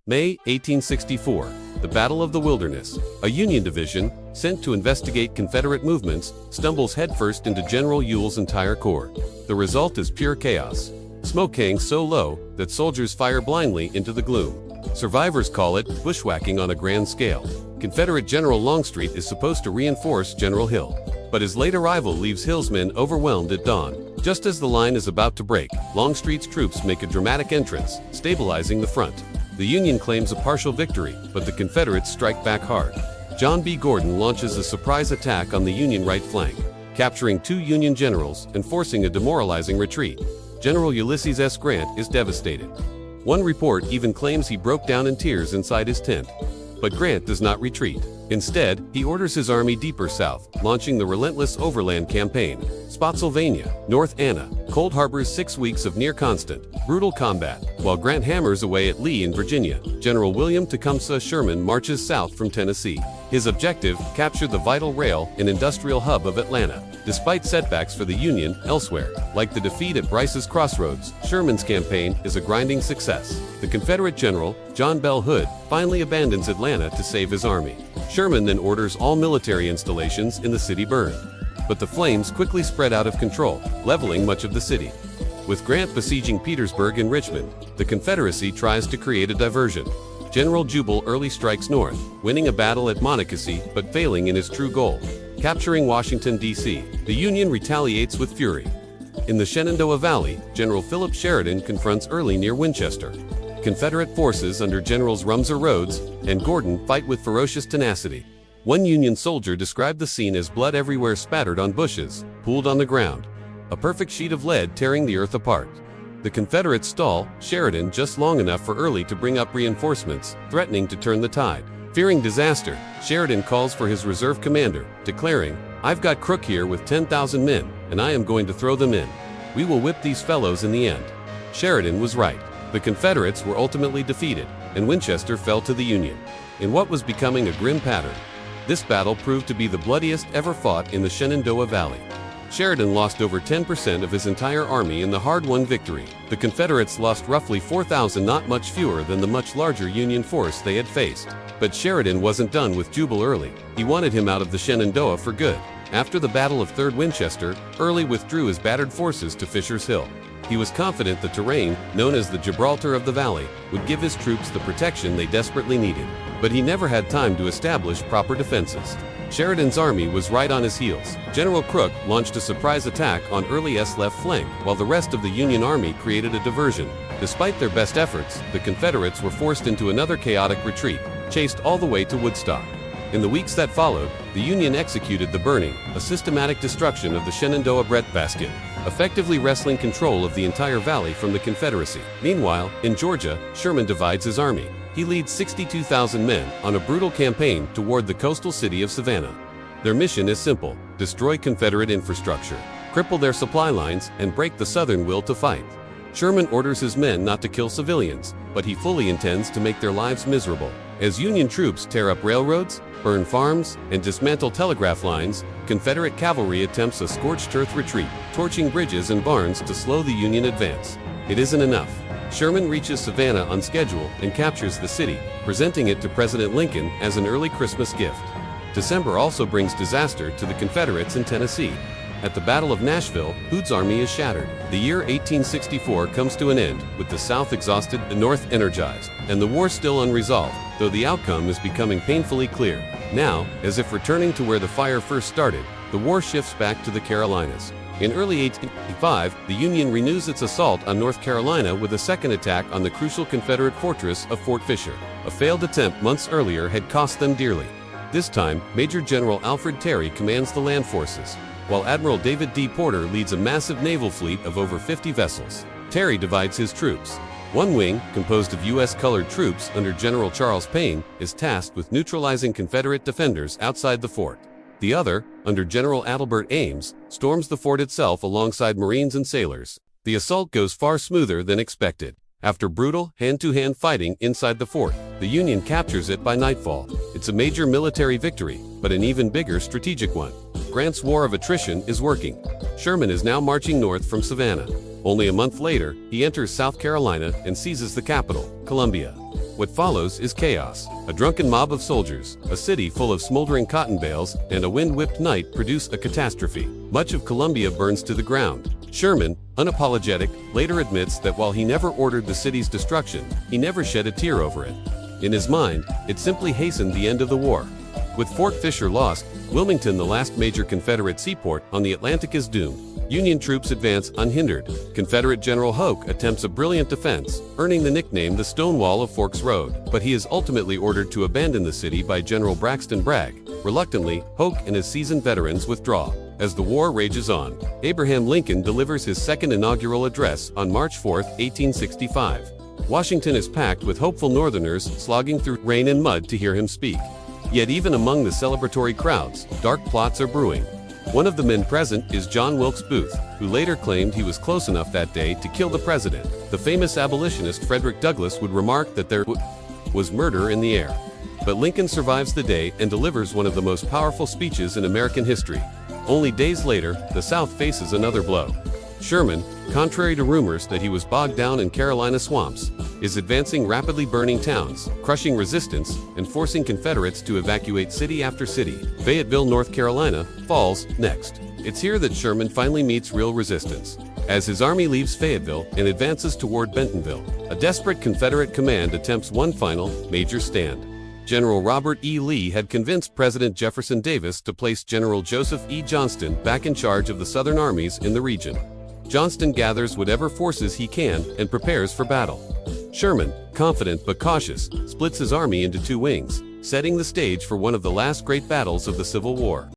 May 1864, the Battle of the Wilderness. A Union division, sent to investigate Confederate movements, stumbles headfirst into General Ewell's entire corps. The result is pure chaos. Smoke hangs so low that soldiers fire blindly into the gloom. Survivors call it bushwhacking on a grand scale. Confederate General Longstreet is supposed to reinforce General Hill, but his late arrival leaves Hill's men overwhelmed at dawn. Just as the line is about to break, Longstreet's troops make a dramatic entrance, stabilizing the front. The Union claims a partial victory, but the Confederates strike back hard. John B. Gordon launches a surprise attack on the Union right flank, capturing 2 Union generals and forcing a demoralizing retreat. General Ulysses S. Grant is devastated. One report even claims he broke down in tears inside his tent. But Grant does not retreat. Instead, he orders his army deeper south, launching the relentless Overland Campaign. Spotsylvania, North Anna, Cold Harbor's 6 weeks of near-constant, brutal combat, while Grant hammers away at Lee in Virginia. General William Tecumseh Sherman marches south from Tennessee. His objective, capture the vital rail and industrial hub of Atlanta. Despite setbacks for the Union elsewhere, like the defeat at Bryce's Crossroads, Sherman's campaign is a grinding success. The Confederate general, John Bell Hood, finally abandons Atlanta to save his army. Sherman then orders all military installations in the city burned. But the flames quickly spread out of control, leveling much of the city. With Grant besieging Petersburg and Richmond, the Confederacy tries to create a diversion. General Jubal early strikes north, winning a battle at Monocacy but failing in his true goal, capturing Washington, D.C. The Union retaliates with fury. In the Shenandoah Valley, General Philip Sheridan confronts Early near Winchester. Confederate forces under Generals Rumser Rhodes and Gordon fight with ferocious tenacity. One Union soldier described the scene as blood everywhere spattered on bushes, pooled on the ground. A perfect sheet of lead tearing the earth apart. The Confederates stall Sheridan just long enough for Early to bring up reinforcements, threatening to turn the tide. Fearing disaster, Sheridan calls for his reserve commander, declaring, "I've got Crook here with 10,000 men, and I am going to throw them in. We will whip these fellows in the end." Sheridan was right. The Confederates were ultimately defeated, and Winchester fell to the Union. In what was becoming a grim pattern, this battle proved to be the bloodiest ever fought in the Shenandoah Valley. Sheridan lost over 10% of his entire army in the hard-won victory. The Confederates lost roughly 4,000, not much fewer than the much larger Union force they had faced. But Sheridan wasn't done with Jubal Early. He wanted him out of the Shenandoah for good. After the Battle of 3rd Winchester, Early withdrew his battered forces to Fisher's Hill. He was confident the terrain, known as the Gibraltar of the Valley, would give his troops the protection they desperately needed. But he never had time to establish proper defenses. Sheridan's army was right on his heels. General Crook launched a surprise attack on Early's left flank, while the rest of the Union army created a diversion. Despite their best efforts, the Confederates were forced into another chaotic retreat, chased all the way to Woodstock. In the weeks that followed, the Union executed the burning, a systematic destruction of the Shenandoah breadbasket, effectively wresting control of the entire valley from the Confederacy. Meanwhile, in Georgia, Sherman divides his army. He leads 62,000 men on a brutal campaign toward the coastal city of Savannah. Their mission is simple: destroy Confederate infrastructure, cripple their supply lines, and break the Southern will to fight. Sherman orders his men not to kill civilians, but he fully intends to make their lives miserable. As Union troops tear up railroads, burn farms, and dismantle telegraph lines, Confederate cavalry attempts a scorched earth retreat, torching bridges and barns to slow the Union advance. It isn't enough. Sherman reaches Savannah on schedule and captures the city, presenting it to President Lincoln as an early Christmas gift. December also brings disaster to the Confederates in Tennessee. At the Battle of Nashville, Hood's army is shattered. The year 1864 comes to an end, with the South exhausted, the North energized, and the war still unresolved, though the outcome is becoming painfully clear. Now, as if returning to where the fire first started, the war shifts back to the Carolinas. In early 1885, the Union renews its assault on North Carolina with a second attack on the crucial Confederate fortress of Fort Fisher. A failed attempt months earlier had cost them dearly. This time, Major General Alfred Terry commands the land forces, while Admiral David D. Porter leads a massive naval fleet of over 50 vessels. Terry divides his troops. One wing, composed of U.S. colored troops under General Charles Payne, is tasked with neutralizing Confederate defenders outside the fort. The other, under General Adelbert Ames, storms the fort itself alongside Marines and sailors. The assault goes far smoother than expected. After brutal, hand-to-hand fighting inside the fort, the Union captures it by nightfall. It's a major military victory, but an even bigger strategic one. Grant's war of attrition is working. Sherman is now marching north from Savannah. Only a month later, he enters South Carolina and seizes the capital, Columbia. What follows is chaos. A drunken mob of soldiers, a city full of smoldering cotton bales, and a wind-whipped night produce a catastrophe. Much of Columbia burns to the ground. Sherman, unapologetic, later admits that while he never ordered the city's destruction, he never shed a tear over it. In his mind, it simply hastened the end of the war. With Fort Fisher lost, Wilmington, the last major Confederate seaport on the Atlantic, is doomed. Union troops advance unhindered. Confederate General Hoke attempts a brilliant defense, earning the nickname the Stonewall of Forks Road, but he is ultimately ordered to abandon the city by General Braxton Bragg. Reluctantly, Hoke and his seasoned veterans withdraw. As the war rages on, Abraham Lincoln delivers his second inaugural address on March 4, 1865. Washington is packed with hopeful Northerners slogging through rain and mud to hear him speak. Yet even among the celebratory crowds, dark plots are brewing. One of the men present is John Wilkes Booth, who later claimed he was close enough that day to kill the president. The famous abolitionist Frederick Douglass would remark that there was murder in the air. But Lincoln survives the day and delivers one of the most powerful speeches in American history. Only days later, the South faces another blow. Sherman, contrary to rumors that he was bogged down in Carolina swamps, is advancing rapidly, burning towns, crushing resistance, and forcing Confederates to evacuate city after city. Fayetteville, North Carolina, falls next. It's here that Sherman finally meets real resistance. As his army leaves Fayetteville and advances toward Bentonville, a desperate Confederate command attempts one final, major stand. General Robert E. Lee had convinced President Jefferson Davis to place General Joseph E. Johnston back in charge of the Southern armies in the region. Johnston gathers whatever forces he can and prepares for battle. Sherman, confident but cautious, splits his army into two wings, setting the stage for one of the last great battles of the Civil War.